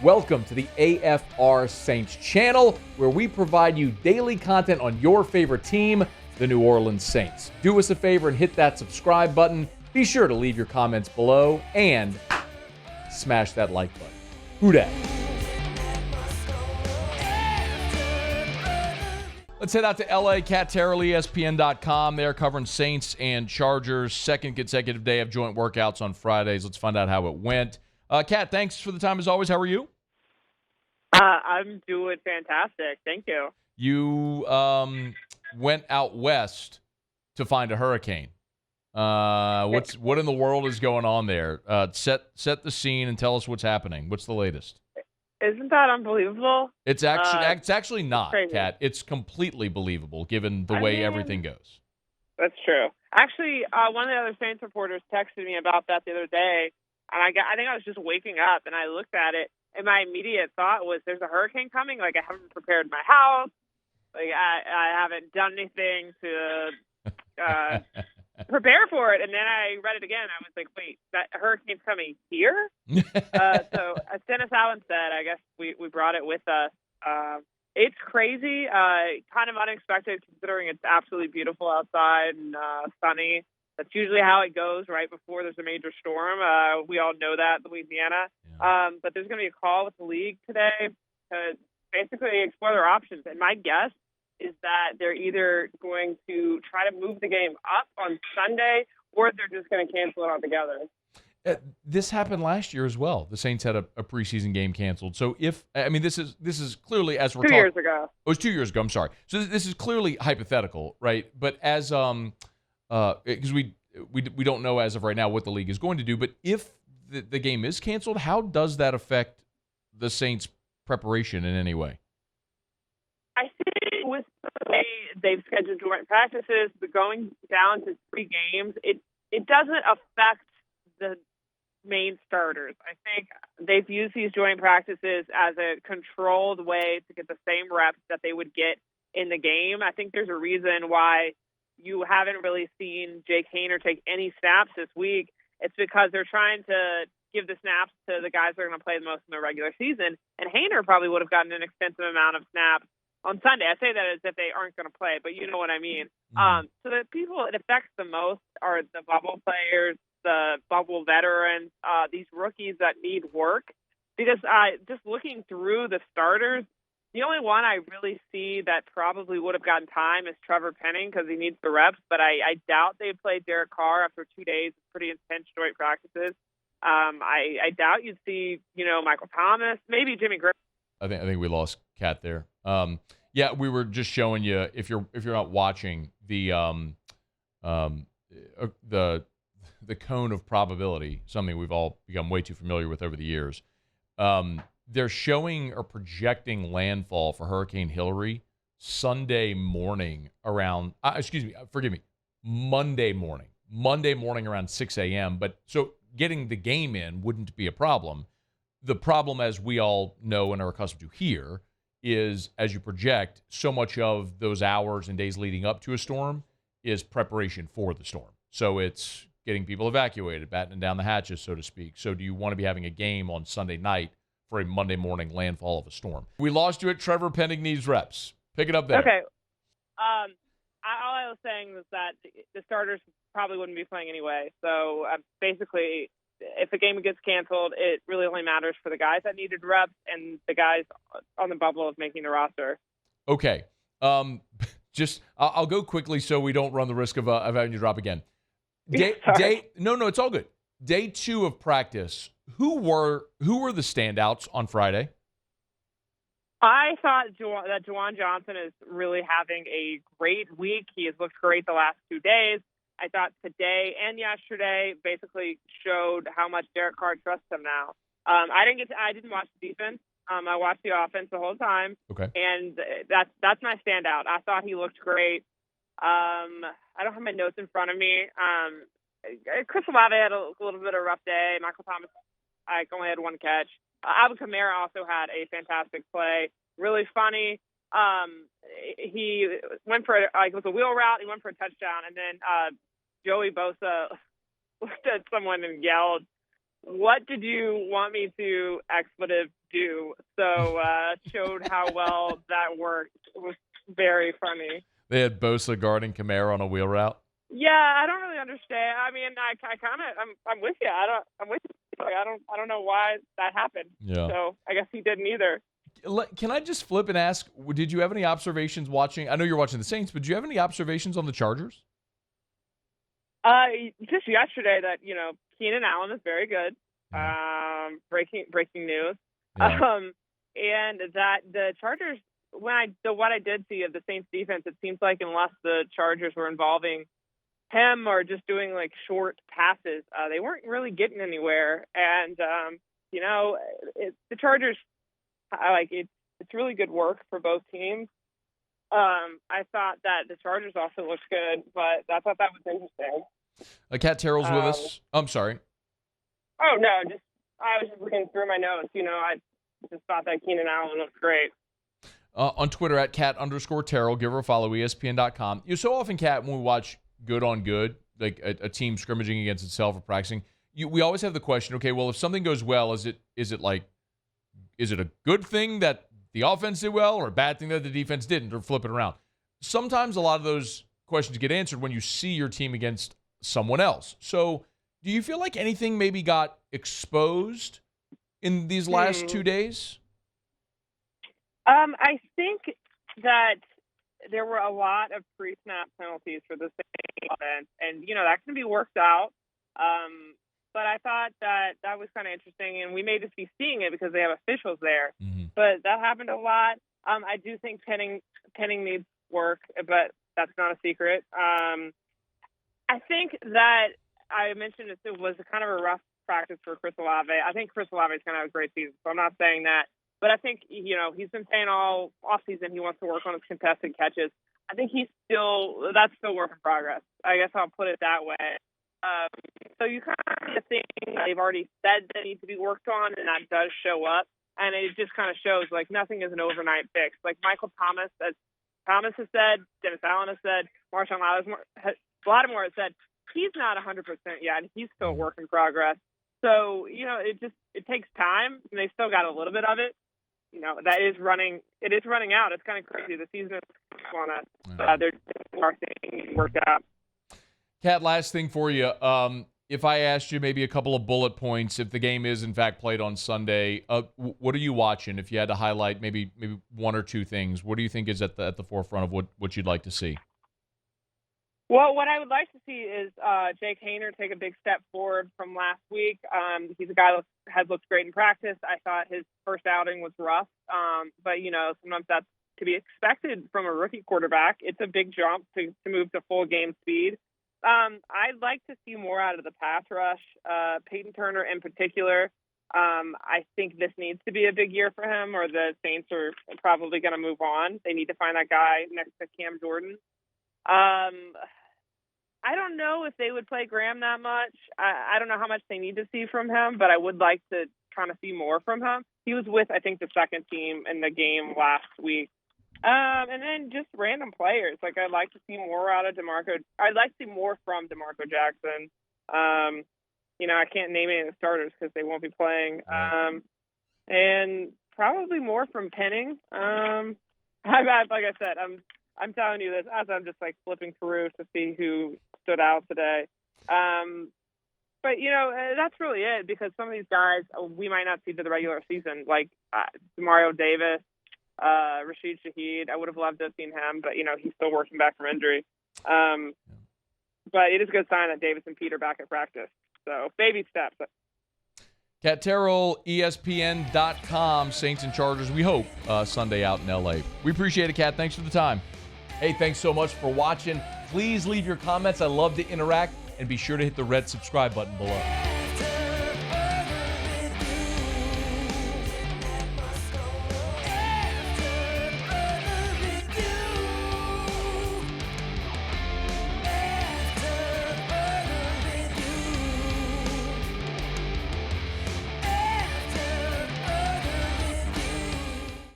Welcome to the AFR Saints channel, where we provide you daily content on your favorite team, the New Orleans Saints. Do us a favor and hit that subscribe button. Be sure to leave your comments below and smash that like button. Who dat? Let's head out to LA. Kat Terrell, ESPN.com. They're covering Saints and Chargers. Second consecutive day of joint workouts on Fridays. Let's find out how it went. Kat, thanks for the time as always. How are you? I'm doing fantastic. Thank you. You went out west to find a hurricane. What in the world is going on there? Set the scene and tell us what's happening. What's the latest? Isn't that unbelievable? It's actually not, crazy. Kat. It's completely believable given the way everything goes. That's true. Actually, one of the other Saints reporters texted me about that the other day, and I think I was just waking up and I looked at it, and my immediate thought was, "There's a hurricane coming." Like, I haven't prepared my house. Like, I haven't done anything to prepare for it. And then I read it again. I was like, wait, that hurricane's coming here? So as Dennis Allen said, I guess we brought it with us. It's crazy, kind of unexpected considering it's absolutely beautiful outside and sunny. That's usually how it goes right before there's a major storm. We all know that, Louisiana. Yeah. But there's going to be a call with the league today to basically explore their options. And my guess is that they're either going to try to move the game up on Sunday or they're just going to cancel it altogether. This happened last year as well. The Saints had a preseason game canceled. So this is clearly, as we're 2 talking. years ago. It was 2 years ago. I'm sorry. So this is clearly hypothetical, right? But as because we don't know as of right now what the league is going to do. But if the game is canceled, how does that affect the Saints' preparation in any way? I think with the way they've scheduled joint practices, but going down to 3 games, it doesn't affect the main starters. I think they've used these joint practices as a controlled way to get the same reps that they would get in the game. I think there's a reason why you haven't really seen Jake Haener take any snaps this week. It's because they're trying to give the snaps to the guys that are going to play the most in the regular season. And Haener probably would have gotten an extensive amount of snaps on Sunday. I say that as if they aren't going to play, but you know what I mean. So the people it affects the most are the bubble players, the bubble veterans, these rookies that need work. Because just looking through the starters, the only one I really see that probably would have gotten time is Trevor Penning because he needs the reps. But I doubt they played Derek Carr after 2 days of pretty intense joint practices. I doubt you'd see, Michael Thomas, maybe Jimmy Graham. I think we lost Kat there. Yeah, we were just showing you if you're not watching the cone of probability, something we've all become way too familiar with over the years. They're showing or projecting landfall for Hurricane Hillary Sunday morning around. Monday morning around 6 a.m. But so getting the game in wouldn't be a problem. The problem, as we all know and are accustomed to here, is as you project, so much of those hours and days leading up to a storm is preparation for the storm. So it's getting people evacuated, battening down the hatches, so to speak. So do you want to be having a game on Sunday night for a Monday morning landfall of a storm? We lost you at Trevor Penning needs reps. Pick it up there. Okay. All I was saying was that the starters probably wouldn't be playing anyway. So basically, if a game gets canceled, it really only matters for the guys that needed reps and the guys on the bubble of making the roster. Okay. I'll go quickly so we don't run the risk of having you drop again. No, it's all good. Day 2 of practice. Who were the standouts on Friday? I thought that Juwan Johnson is really having a great week. He has looked great the last 2 days. I thought today and yesterday basically showed how much Derek Carr trusts him now. I didn't watch the defense. I watched the offense the whole time. Okay. And that's my standout. I thought he looked great. I don't have my notes in front of me. Chris Olave had a little bit of a rough day. Michael Thomas, I only had 1 catch. Alvin Kamara also had a fantastic play. Really funny. He went for it was a wheel route. He went for a touchdown, and then Joey Bosa looked at someone and yelled, what did you want me to expletive do? So showed how well that worked. It was very funny. They had Bosa guarding Kamara on a wheel route. Yeah, I don't really understand. I mean, I'm with you. I'm with you. Like, I don't know why that happened. Yeah. So I guess he didn't either. Can I just flip and ask, did you have any observations watching? I know you're watching the Saints, but do you have any observations on the Chargers? Just yesterday that, Keenan Allen is very good. Breaking news. Yeah. And that the Chargers, what I did see of the Saints defense, it seems like unless the Chargers were involving him or just doing like short passes, they weren't really getting anywhere. And, the Chargers, it's really good work for both teams. I thought that the Chargers also looked good, but I thought that was interesting. Kat Terrell's with us. I'm sorry. Oh, no, I was just looking through my notes. I just thought that Keenan Allen looked great. On Twitter at @Kat_Terrell. Give her a follow, ESPN.com. So often, Kat, when we watch good on good, like a team scrimmaging against itself or practicing, we always have the question, okay, well, if something goes well, is it a good thing that the offense did well or a bad thing that the defense didn't, or flip it around? Sometimes a lot of those questions get answered when you see your team against someone else. So do you feel like anything maybe got exposed in these last 2 days? I think that there were a lot of pre-snap penalties for the same offense, and that can be worked out. But I thought that was kind of interesting, and we may just be seeing it because they have officials there. Mm-hmm. But that happened a lot. I do think penning needs work, but that's not a secret. I think that I mentioned it was kind of a rough practice for Chris Olave. I think Chris Olave is going to have a great season, so I'm not saying that. But I think, he's been saying all offseason he wants to work on his contested catches. I think that's still work in progress. I guess I'll put it that way. So you kind of think they've already said that needs to be worked on, and that does show up. And it just kind of shows, like, nothing is an overnight fix. Like Michael Thomas, as Thomas has said, Dennis Allen has said, Marshawn Lattimore has said, he's not 100% yet. He's still a work in progress. So, it takes time, and they still got a little bit of it. That is running. It is running out. It's kind of crazy. The season is on us. They're things worked out. Kat, last thing for you. If I asked you maybe a couple of bullet points, if the game is in fact played on Sunday, what are you watching? If you had to highlight maybe one or two things, what do you think is at the forefront of what you'd like to see? Well, what I would like to see is Jake Haener take a big step forward from last week. He's a guy that has looked great in practice. I thought his first outing was rough, but sometimes that's to be expected from a rookie quarterback. It's a big jump to move to full game speed. I'd like to see more out of the pass rush, Peyton Turner in particular. I think this needs to be a big year for him, or the Saints are probably going to move on. They need to find that guy next to Cam Jordan. I don't know if they would play Graham that much. I don't know how much they need to see from him, but I would like to kind of see more from him. He was with, I think, the second team in the game last week. And then just random players. Like, I'd like to see more out of DeMarco. I'd like to see more from DeMarco Jackson. I can't name any of the starters because they won't be playing. And probably more from Penning. Like I said, I'm telling you this as I'm just like flipping through to see who stood out today. But that's really it, because some of these guys we might not see to the regular season, like Demario Davis, Rashid Shaheed. I would have loved to have seen him, but he's still working back from injury. But it is a good sign that Davis and Pete are back at practice. So baby steps. Kat Terrell, ESPN.com, Saints and Chargers. We hope Sunday out in LA. We appreciate it, Kat. Thanks for the time. Hey, thanks so much for watching. Please leave your comments. I love to interact. And be sure to hit the red subscribe button below.